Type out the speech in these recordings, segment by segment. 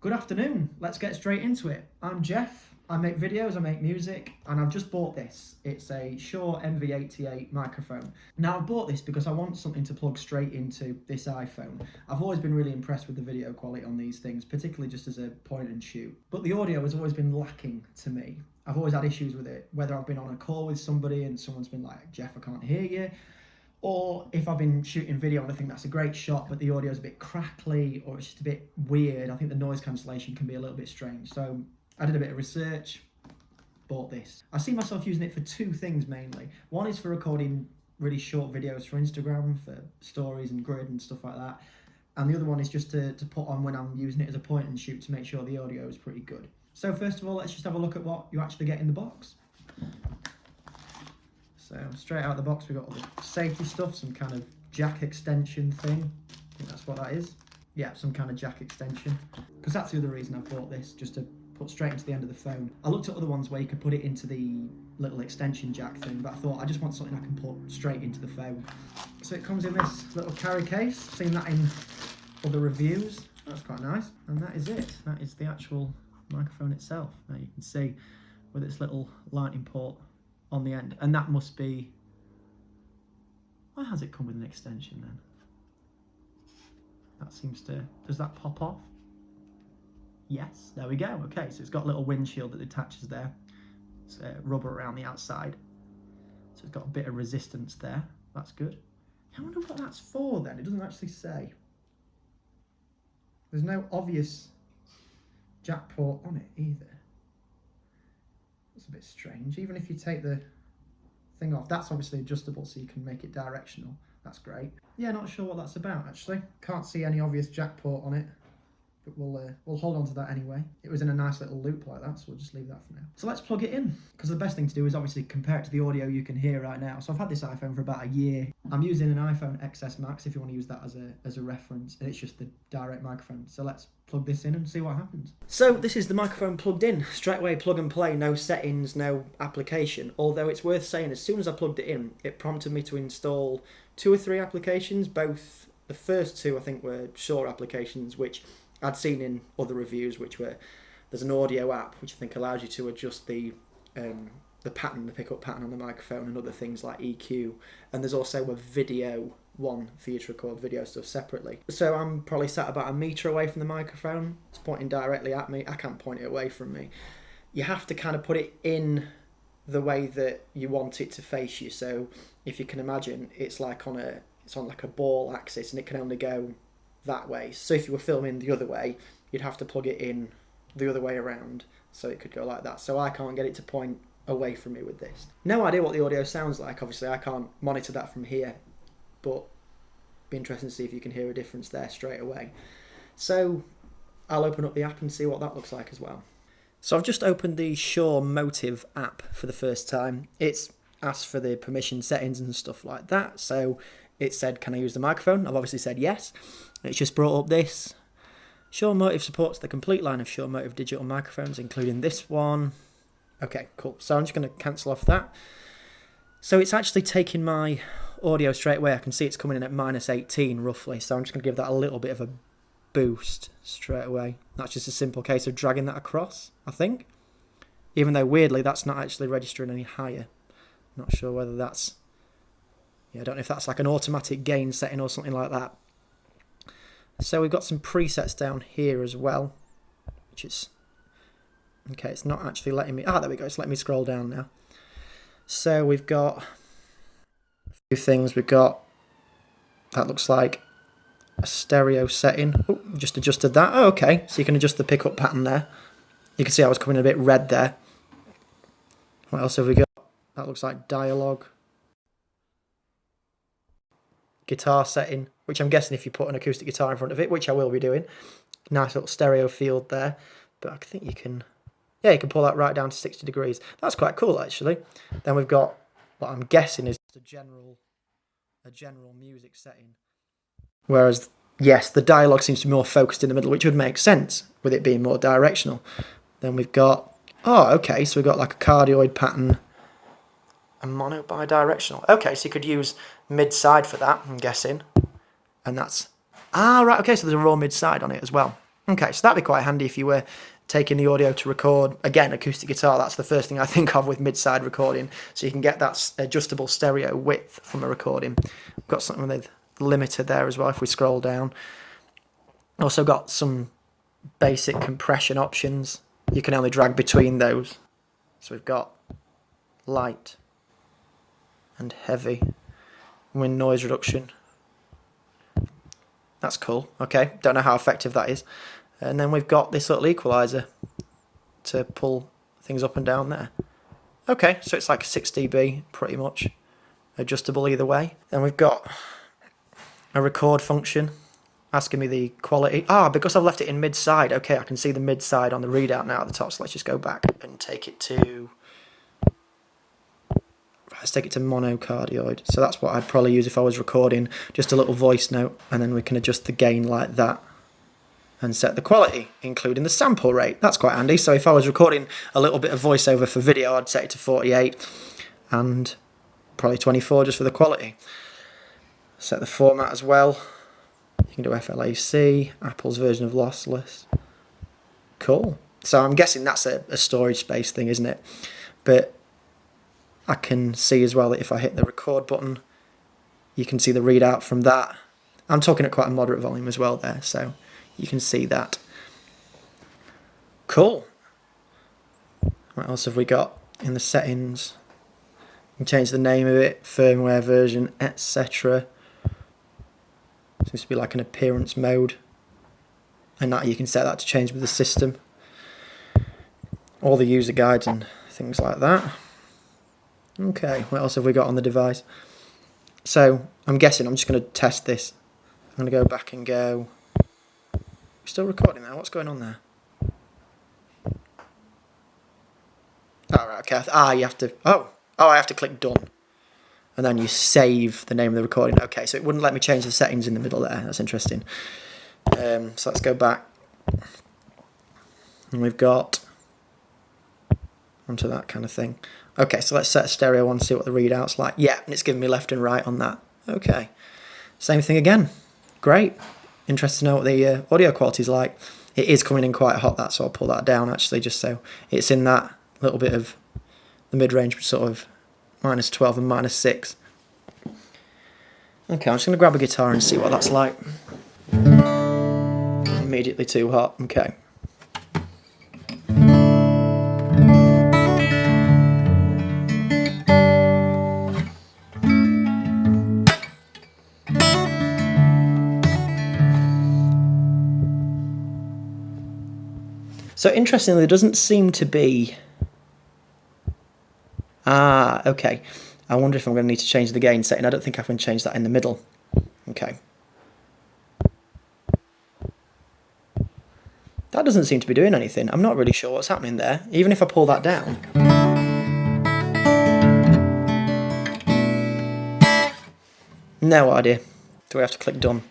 Good afternoon, let's get straight into it. I'm Geoff, I make videos, I make music, and I've just bought this. It's a Shure MV88 microphone. Now I've bought this because I want something to plug straight into this iPhone. I've always been really impressed with the video quality on these things, particularly just as a point and shoot. But the audio has always been lacking to me. I've always had issues with it, whether I've been on a call with somebody and someone's been like, Geoff, I can't hear you. Or if I've been shooting video and I think that's a great shot, but the audio's a bit crackly or it's just a bit weird. I think the noise cancellation can be a little bit strange. So I did a bit of research, bought this. I see myself using it for two things mainly. One is for recording really short videos for Instagram, for stories and grid and stuff like that. And the other one is just to put on when I'm using it as a point and shoot to make sure the audio is pretty good. So first of all, let's just have a look at what you actually get in the box. So straight out of the box, we've got all the safety stuff, some kind of jack extension thing. I think that's what that is. Yeah, some kind of jack extension. Because that's the other reason I bought this, just to put straight into the end of the phone. I looked at other ones where you could put it into the little extension jack thing, but I thought I just want something I can put straight into the phone. So it comes in this little carry case. Seen that in other reviews. That's quite nice. And that is it. That is the actual microphone itself. Now you can see with its little lightning port on the end, and that must be, why has it come with an extension then? That seems to, does that pop off? Yes, there we go. Okay, so it's got a little windshield that attaches there. It's rubber around the outside, so it's got a bit of resistance there. That's good. I wonder what that's for then. It doesn't actually say. There's no obvious jack port on it either. It's a bit strange. Even if you take the thing off, that's obviously adjustable so you can make it directional. That's great. Yeah, not sure what that's about actually. Can't see any obvious jack port on it, but we'll hold on to that anyway. It was in a nice little loop like that, so we'll just leave that for now. So let's plug it in, because the best thing to do is obviously compare it to the audio you can hear right now. So I've had this iPhone for about a year. I'm using an iPhone XS Max if you want to use that as a reference, and it's just the direct microphone. So let's plug this in and see what happens. So this is the microphone plugged in, straight away plug and play, no settings, no application. Although it's worth saying, as soon as I plugged it in, it prompted me to install 2 or 3 applications. Both the first 2 I think were Shure applications, which I'd seen in other reviews, which were, there's an audio app which I think allows you to adjust the pattern, the pickup pattern on the microphone, and other things like EQ. And there's also a video one for you to record video stuff separately. So I'm probably sat about a metre away from the microphone. It's pointing directly at me. I can't point it away from me. You have to kind of put it in the way that you want it to face you. So if you can imagine, it's like on like a ball axis, and it can only go that way. So if you were filming the other way, you'd have to plug it in the other way around, so it could go like that. So I can't get it to point away from me with this. No idea what the audio sounds like. Obviously I can't monitor that from here, but be interesting to see if you can hear a difference there straight away. So I'll open up the app and see what that looks like as well. So I've just opened the Shure Motive app for the first time. It's asked for the permission settings and stuff like that. So it said, can I use the microphone? I've obviously said yes. It's just brought up this. Shure Motive supports the complete line of Shure Motive digital microphones, including this one. Okay, cool. So I'm just going to cancel off that. So it's actually taking my audio straight away. I can see it's coming in at -18 roughly. So I'm just going to give that a little bit of a boost straight away. That's just a simple case of dragging that across, I think. Even though weirdly that's not actually registering any higher. Not sure whether that's, yeah, I don't know if that's like an automatic gain setting or something like that. So we've got some presets down here as well, which is, okay, it's not actually letting me, there we go, it's letting me scroll down now. So we've got a few things. We've got, that looks like a stereo setting. Oh, just adjusted that. Oh, okay, so you can adjust the pickup pattern there. You can see I was coming a bit red there. What else have we got? That looks like dialogue. Guitar setting, which I'm guessing if you put an acoustic guitar in front of it, which I will be doing. Nice little stereo field there. But I think you can, yeah, you can pull that right down to 60 degrees. That's quite cool actually. Then we've got what I'm guessing is a general music setting. Whereas, yes, the dialogue seems to be more focused in the middle, which would make sense with it being more directional. Then we've got, oh, okay, so we've got like a cardioid pattern. A mono bidirectional. Okay, so you could use mid-side for that, I'm guessing. And that's, right, okay, so there's a raw mid-side on it as well. Okay, so that'd be quite handy if you were taking the audio to record, again, acoustic guitar. That's the first thing I think of with mid-side recording. So you can get that adjustable stereo width from a recording. We've got something with limiter there as well if we scroll down. Also got some basic compression options. You can only drag between those. So we've got light and heavy, wind noise reduction. That's cool. Okay, don't know how effective that is. And then we've got this little equalizer to pull things up and down there. Okay, so it's like 6 dB pretty much, adjustable either way. Then we've got a record function asking me the quality. Because I've left it in mid-side. Okay, I can see the mid-side on the readout now at the top. So let's just go back and take it to... Let's take it to monocardioid. So that's what I'd probably use if I was recording just a little voice note, and then we can adjust the gain like that and set the quality, including the sample rate. That's quite handy. So if I was recording a little bit of voiceover for video, I'd set it to 48 and probably 24 just for the quality. Set the format as well. You can do FLAC, Apple's version of lossless. Cool. So I'm guessing that's a storage space thing, isn't it? But I can see as well that if I hit the record button, you can see the readout from that. I'm talking at quite a moderate volume as well there, so you can see that. Cool. What else have we got in the settings? You can change the name of it, firmware version, etc. Seems to be like an appearance mode. And that you can set that to change with the system. All the user guides and things like that. Okay, what else have we got on the device? So, I'm guessing I'm just going to test this. I'm going to go back and go... We're still recording now, what's going on there? Oh, right, okay. You have to... I have to click done. And then you save the name of the recording. Okay, so it wouldn't let me change the settings in the middle there. That's interesting. So let's go back. And we've got... onto that kind of thing. Okay, so let's set a stereo on, see what the readout's like. Yeah, and it's giving me left and right on that. Okay. Same thing again. Great. Interested to know what the audio quality's like. It is coming in quite hot, that, so I'll pull that down actually, just so it's in that little bit of the mid-range, sort of -12 and -6. Okay, I'm just going to grab a guitar and see what that's like. Immediately too hot. Okay. So interestingly, there doesn't seem to be... okay. I wonder if I'm going to need to change the gain setting. I don't think I can change that in the middle. Okay. That doesn't seem to be doing anything. I'm not really sure what's happening there, even if I pull that down. No idea. Do we have to click done?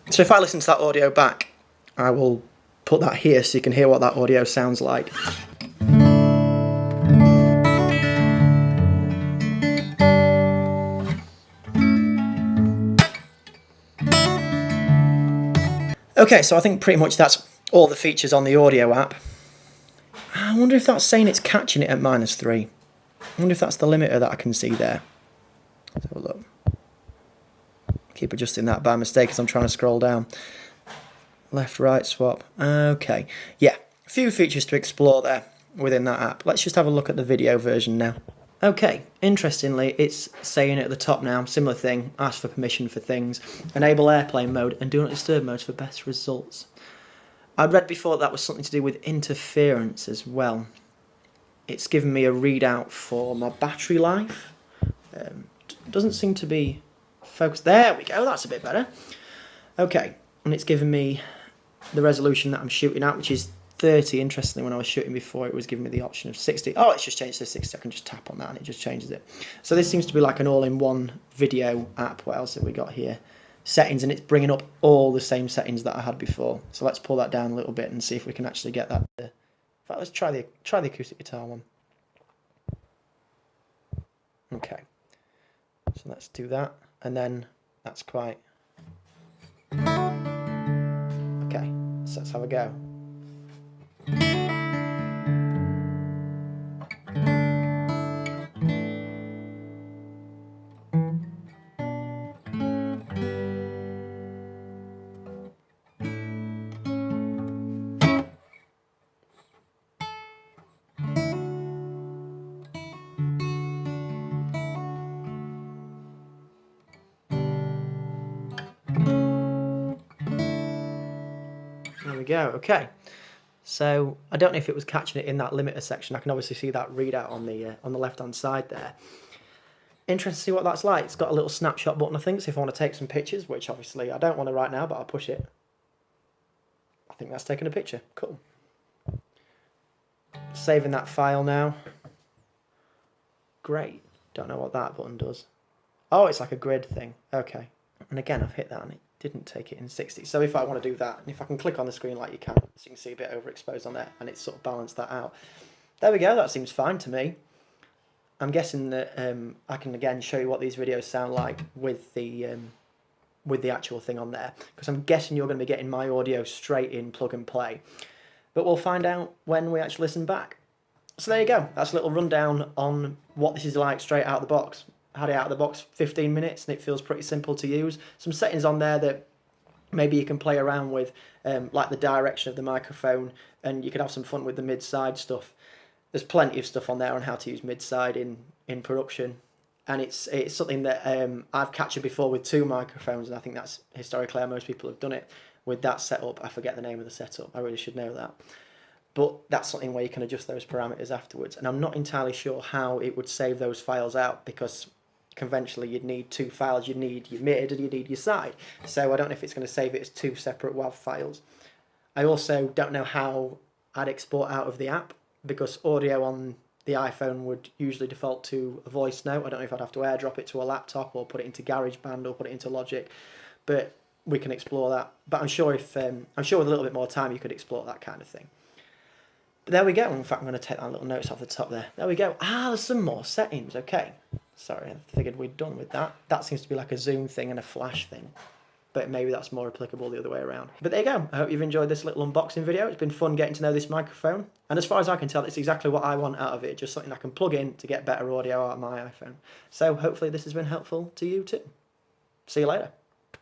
So if I listen to that audio back, I will put that here so you can hear what that audio sounds like. Okay, so I think pretty much that's all the features on the audio app. I wonder if that's saying it's catching it at -3. I wonder if that's the limiter that I can see there. Let's have a look. Keep adjusting that by mistake as I'm trying to scroll down. Left, right, swap. Okay. Yeah, a few features to explore there within that app. Let's just have a look at the video version now. Okay, interestingly, it's saying at the top now, similar thing, ask for permission for things, enable airplane mode and do not disturb modes for best results. I'd read before that was something to do with interference as well. It's given me a readout for my battery life. Doesn't seem to be focused. There we go, that's a bit better. Okay, and it's given me the resolution that I'm shooting at, which is 30. Interestingly, when I was shooting before, it was giving me the option of 60. Oh, it's just changed to 60. I can just tap on that and it just changes it. So this seems to be like an all-in-one video app. What else have we got here? Settings, and it's bringing up all the same settings that I had before. So let's pull that down a little bit and see if we can actually get that. In fact, let's try the acoustic guitar one. Okay. So let's do that. and then that's quite... Okay, so let's have a go. There we go. Okay, so I don't know if it was catching it in that limiter section. I can obviously see that readout on the left hand side there. Interesting to see what that's like. It's got a little snapshot button, I think, so if I want to take some pictures, which obviously I don't want to right now, but I'll push it. I think that's taking a picture. Cool. Saving that file now. Great. Don't know what that button does. Oh, it's like a grid thing. Okay. And again, I've hit that and it didn't take it in 60. So if I want to do that, and if I can click on the screen like you can, so you can see a bit overexposed on there, and it's sort of balanced that out. There we go. That seems fine to me. I'm guessing that I can again show you what these videos sound like with the actual thing on there, because I'm guessing you're going to be getting my audio straight in, plug and play. But we'll find out when we actually listen back. So there you go. That's a little rundown on what this is like straight out of the box. Had it out of the box 15 minutes and it feels pretty simple to use. Some settings on there that maybe you can play around with, like the direction of the microphone, and you could have some fun with the mid-side stuff. There's plenty of stuff on there on how to use mid-side in production, and it's something that I've captured before with 2 microphones, and I think that's historically how most people have done it with that setup. I forget the name of the setup, I really should know that. But that's something where you can adjust those parameters afterwards, and I'm not entirely sure how it would save those files out, because conventionally you'd need 2 files. You'd need your mid and you'd need your side, so I don't know if it's going to save it as 2 separate WAV files. I also don't know how I'd export out of the app, because audio on the iPhone would usually default to a voice note. I don't know if I'd have to airdrop it to a laptop or put it into GarageBand or put it into Logic, but we can explore that. But I'm sure with a little bit more time you could explore that kind of thing. But there we go. In fact, I'm going to take that little notes off the top there. There we go. There's some more settings. Okay. Sorry, I figured we'd done with that. That seems to be like a zoom thing and a flash thing, but maybe that's more applicable the other way around. But there you go. I hope you've enjoyed this little unboxing video. It's been fun getting to know this microphone, and as far as I can tell, it's exactly what I want out of it. Just something I can plug in to get better audio out of my iPhone. So hopefully this has been helpful to you too. See you later.